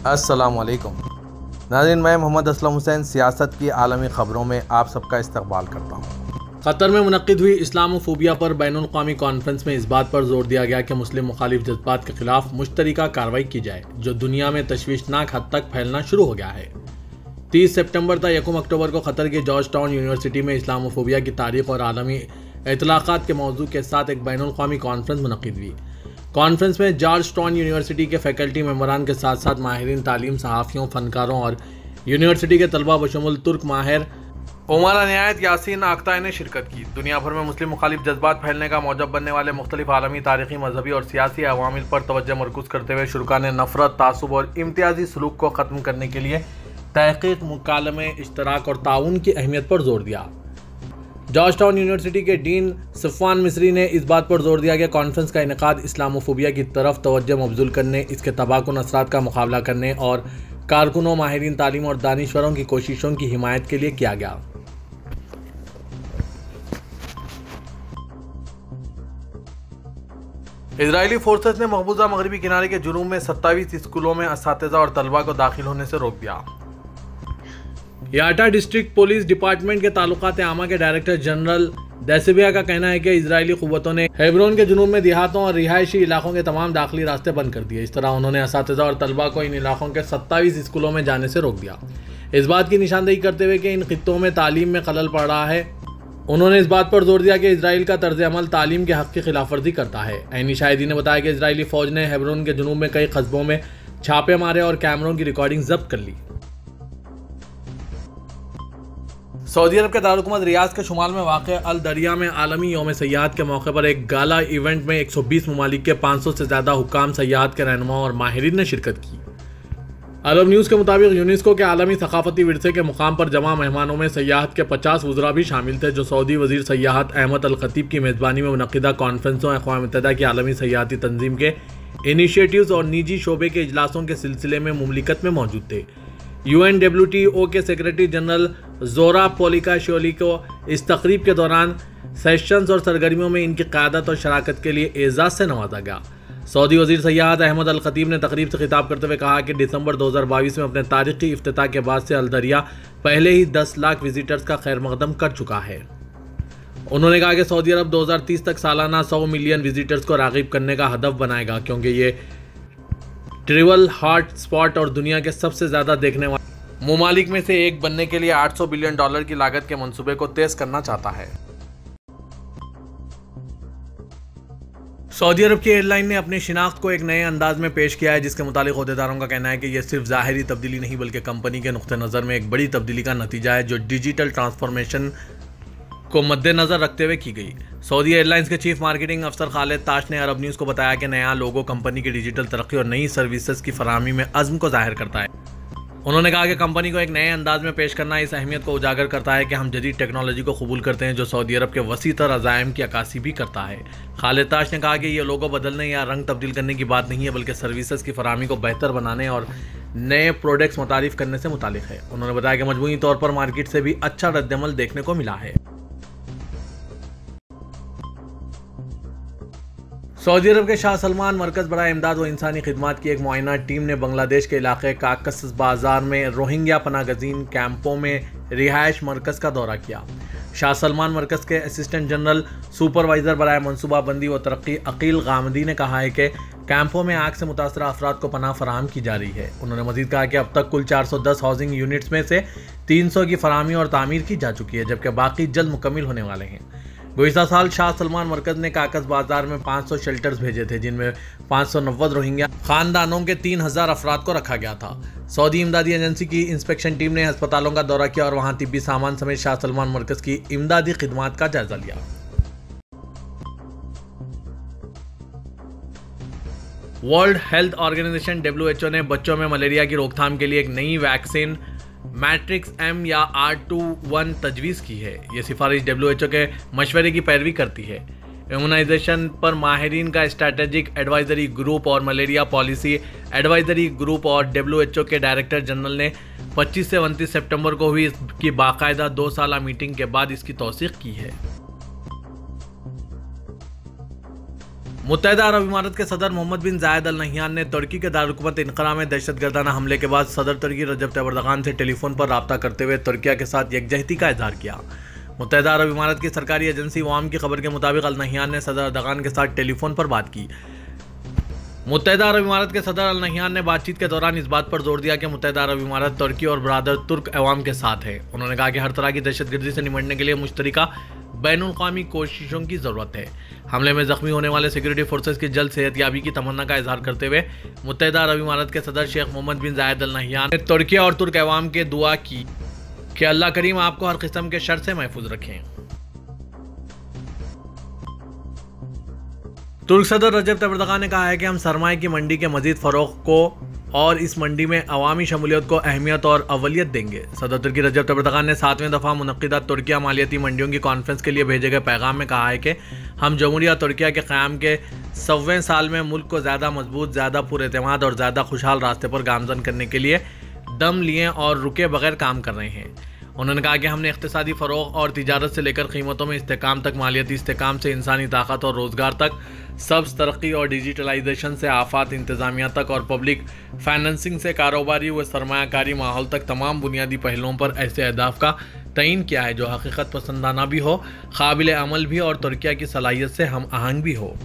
अस्सलाम वालेकुम नाज़रीन, मैं मोहम्मद असलम हुसैन सियासत की आलमी ख़बरों में आप सबका इस्तकबाल करता हूँ। कतर में मुनक्किद हुई इस्लामोफोबिया पर बैनुल-अक़वामी कॉन्फ्रेंस में इस बात पर जोर दिया गया कि मुस्लिम मुखालिफ जज्बात के खिलाफ मुश्तरका कार्रवाई की जाए, जो दुनिया में तशवीशनाक हद तक फैलना शुरू हो गया है। 30 सितंबर तक 1 अक्टूबर को कतर की जॉर्ज टाउन यूनिवर्सिटी में इस्लामोफोबिया की तारीख और आलमी इतलाक़ात के मौजू के साथ एक बैनुल-अक़वामी कॉन्फ्रेंस मुनक्किद हुई। कॉन्फ्रेंस में जॉर्ज टाउन यूनिवर्सिटी के फैकल्टी मेंबरान के साथ साथ माहिरीन तालीम, सहाफ़ियों, फ़नकारों और यूनिवर्सिटी के तलबा बशमुल तुर्क माहिर उमरा नियायत यासीन आख्ताई ने शिरकत की। दुनिया भर में मुस्लिम मुखालिफ जज्बात फैलने का मौजब बनने वाले मुख्तलिफ आलमी, तारीखी, मजहबी और सियासी अवामिल पर तवज्जो मरकूज़ करते हुए शुरका ने नफरत, तासुब और इम्तियाजी सलूक को ख़त्म करने के लिए तहक़ीक़, मुकालमे, इश्तराक और ताउन की अहमियत पर जोर दिया। जॉर्ज टाउन यूनिवर्सिटी के डीन सफ़वान मिस्री ने इस बात पर जोर दिया कि कॉन्फ्रेंस का इनेकाद इस्लामोफोबिया की तरफ तवज्जो मबज़ूल करने, इसके तबाहकुन असरात का मुकाबला करने और कारकुनों, माहिरीन तालीम और दानिश्वरों की कोशिशों की हिमायत के लिए किया गया। इजरायली फोर्सेस ने मकबूजा मगरबी किनारे के जुनूब में 27 स्कूलों में असातिज़ा और तलबा को दाखिल होने से रोक दिया। याटा डिस्ट्रिक्ट पुलिस डिपार्टमेंट के ताल्लुकात आमा के डायरेक्टर जनरल दैसिबिया का कहना है कि इजरायली क़ुव्वतों ने हेब्रोन के जुनूब में देहातों और रिहायशी इलाकों के तमाम दाखिली रास्ते बंद कर दिए। इस तरह उन्होंने असातिज़ा और तलबा को इन इलाकों के 27 स्कूलों में जाने से रोक दिया, इस बात की निशानदेही करते हुए कि इन खित्तों में तालीम में खलल पड़ रहा है। उन्होंने इस बात पर जोर दिया कि इसराइल का तर्ज अमल तालीम के हक़ की खिलाफ वर्जी करता है। ऐनी शाहिदी ने बताया कि इसराइली फ़ौज ने हेब्रोन के जुनूब में कई कस्बों में छापे मारे और कैमरों की रिकॉर्डिंग जब्त कर ली। सऊदी अरब के दारुल रियाद के शुमाल में वाक़ अल दरिया में आलमी यौम सयाहत के मौके पर एक गाला इवेंट में 120 ममालिक के 500 से ज़्यादा हुक्काम, सयाहत के रहनुमाओं और माहिरीन ने शिरकत की। अरब न्यूज़ के मुताबिक यूनेस्को के आलमी सकाफती विरसे के मुकाम पर जमा मेहमानों में सयाहत के 50 वज़रा भी शामिल थे, जो सऊदी वज़ीर सयाहत अहमद अल खतीब की मेज़बानी में मुनक़्क़िदा कॉन्फ्रेंसों, अक़वाम मुत्तहिदा की आलमी सयाहती तंजीम के इनिशिएटिव्स और निजी शोबे के इजलासों के सिलसिले में मुमलिकत में मौजूद थे। UNWTO के सेक्रेटरी जनरल जोरा पोलिकाशोली को इस तकरीब के दौरान सेशंस और सरगर्मियों में इनकी क़यादत और शराकत के लिए एजाज़ से नवाजा गया। सऊदी वज़ीर सयाहत अहमद अल खतीब ने तकरीब से खिताब करते हुए कहा कि दिसंबर 2022 में अपने तारीख़ी इफ्तिताह के बाद से अल दरिया पहले ही 10 लाख विजिटर्स का खैर मकदम कर चुका है। उन्होंने कहा कि सऊदी अरब 2030 तक सालाना 100 मिलियन विजिटर्स को राग़िब करने का हदफ बनाएगा, क्योंकि ये ट्रैवल हॉट स्पॉट और दुनिया के सबसे ज़्यादा देखने वाले मुमालिक में से एक बनने के लिए $800 बिलियन की लागत के मंसूबे को तेज़ करना चाहता है। सऊदी अरब की एयरलाइन ने अपनी शिनाख्त को एक नए अंदाज में पेश किया है, जिसके मुतालिक अहदेदारों का कहना है कि यह सिर्फ ज़ाहिरी तब्दीली नहीं बल्कि कंपनी के नुक्ते नज़र में एक बड़ी तब्दीली का नतीजा है, जो डिजिटल ट्रांसफॉर्मेशन को मद्देनजर रखते हुए की गई। सऊदी एयरलाइंस के चीफ मार्केटिंग अफसर खालिद ताश ने अरब न्यूज़ को बताया कि नया लोगो कंपनी की डिजिटल तरक्की और नई सर्विसेज की फराहमी में अज़्म को जाहिर करता है। उन्होंने कहा कि कंपनी को एक नए अंदाज में पेश करना इस अहमियत को उजागर करता है कि हम जदीद टेक्नोलॉजी को कबूल करते हैं, जो सऊदी अरब के वसी तर अज़ाइम की अक्कासी भी करता है। खालिद ताश ने कहा कि यह लोगो बदलने या रंग तब्दील करने की बात नहीं है, बल्कि सर्विसेज की फराहमी को बेहतर बनाने और नए प्रोडक्ट्स मुतारिफ करने से मुतालिक है। उन्होंने बताया कि मजमूई तौर पर मार्केट से भी अच्छा रद्दअमल देखने को मिला है। सऊदी अरब के शाह सलमान मरकज़ बराए इमदाद व इंसानी खिदमात की एक मुआयना टीम ने बांग्लादेश के इलाके काकस बाजार में रोहिंग्या पनागज़ीन कैंपों में रिहायश मरकज़ का दौरा किया। शाह सलमान मरकज़ के असिस्टेंट जनरल सुपरवाइज़र बराए मनसूबाबंदी व तरक्की अकील गामदी ने कहा है कि कैंपों में आग से मुतासरा अफराद को पनाह फराहम की जा रही है। उन्होंने मज़ीद कहा कि अब तक कुल 410 हाउसिंग यूनिट्स में से 300 की फराहमी और तामीर की जा चुकी है, जबकि बाकी जल्द मुकम्मिल होने वाले हैं। गुज़िश्ता साल शाह सलमान मरकज़ ने काकस बाजार में 500 शेल्टर्स भेजे थे, जिनमें 590 रोहिंग्या ख़ानदानों के 3000 अफराद को रखा गया था। सऊदी इमदादी एजेंसी की इंस्पेक्शन टीम ने अस्पतालों का दौरा किया और वहाँ तिब्बी सामान समेत शाह सलमान मरकज़ की इमदादी खिदमात का जायजा लिया। वर्ल्ड हेल्थ ऑर्गेनाइजेशन WHO ने बच्चों में मलेरिया की रोकथाम के लिए एक नई वैक्सीन मैट्रिक्स M या R21 तजवीज़ की है। ये सिफारिश WHO के मशवरे की पैरवी करती है। इम्यूनाइजेशन पर माहिरीन का स्ट्रैटेजिक एडवाइजरी ग्रुप और मलेरिया पॉलिसी एडवाइजरी ग्रुप और WHO के डायरेक्टर जनरल ने 25 से 29 सितंबर को हुई इसकी बाकायदा 2 साला मीटिंग के बाद इसकी तौसीक की है। मुत्तहिदा अरब इमारात के सदर मोहम्मद बिन जायद अल नहयान ने तुर्की के दारुल इनक़रा में दहशतगर्दाना हमले के बाद सदर तुर्की रजब तैयब एर्दोगान से टेलीफोन पर रब्ता करते हुए तुर्की के साथ यकजहती का इजहार किया। मुत्तहिदा अरब इमारात की सरकारी एजेंसी वाम की खबर के मुताबिक अल नहयान ने सदर एर्दोगान के साथ टेलीफोन पर बात की। मुत्तहिदा अरब इमारात के सदर अल नहयान ने बातचीत के दौरान इस बात पर जोर दिया कि मुत्तहिदा अरब इमारात तुर्की और बरादर तुर्क अवाम के साथ है। उन्होंने कहा कि हर तरह की दहशतगर्दी से निपटने के लिए मुश्तरका बैनुल-अक़वामी कोशिशों की ज़रूरत है। हमले में ज़ख्मी होने वाले सिक्योरिटी फोर्सेस की जल्द सेहतयाबी की तमन्ना का इजहार करते हुए मुत्तहिदा अरब इमारात के सदर शेख मोहम्मद बिन जायद अल नहयान ने तुर्की और तुर्क अवाम के दुआ की कि अल्लाह करीम आपको हर किस्म के शर से महफूज रखें। तुर्क सदर रजब तैयब एर्दोगान ने कहा है कि हम सरमाए की मंडी के मजीद फ़रोग़ को और इस मंडी में अवामी शमूलियत को अहमियत और अवलियत देंगे। सदर तुर्की रजब तैयब एर्दोगान ने 7वें दफ़ा मुनक़्क़िदा तुर्किया मालियाती मंडियों की कॉन्फ्रेंस के लिए भेजे गए पैगाम में कहा है कि हम जमहूरिया तुर्किया के क़याम के 100वें साल में मुल्क को ज़्यादा मजबूत, ज़्यादा पुरएतमाद और ज़्यादा खुशहाल रास्ते पर गामज़न करने के लिए दम लिए और रुके बगैर काम कर रहे हैं। उन्होंने कहा कि हमने इक़्तिसादी फ़रोग़ और तिजारत से लेकर कीमतों में इस्तेकाम तक, मालियाती इस्तेकाम से इंसानी ताकत और रोज़गार तक, सब्ज़ तरक्की और डिजिटलाइजेशन से आफात इंतज़ामिया तक और पब्लिक फाइनेंसिंग से कारोबारी व सरमायाकारी माहौल तक तमाम बुनियादी पहलुओं पर ऐसे अहदाफ का तयन किया है जो हकीकत पसंदाना भी हो, काबिल अमल भी और तुर्किया की सलाहियत से हम आहंग भी हो।